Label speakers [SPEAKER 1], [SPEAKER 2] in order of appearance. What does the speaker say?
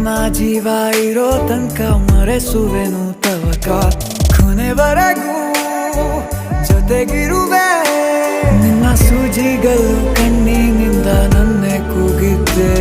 [SPEAKER 1] ನನ್ನ ಜೀವ ಇರೋ ತನಕ ಮರೆಸುವೆನು ತವಕ ಕೊನೆವರೆಗೂ ಜೊತೆಗಿರುವೆ ನಿನ್ನ ಸೂಜಿಗಳು ಕಣ್ಣಿನಿಂದ ನನ್ನೆ ಕೂಗಿದ್ದೆ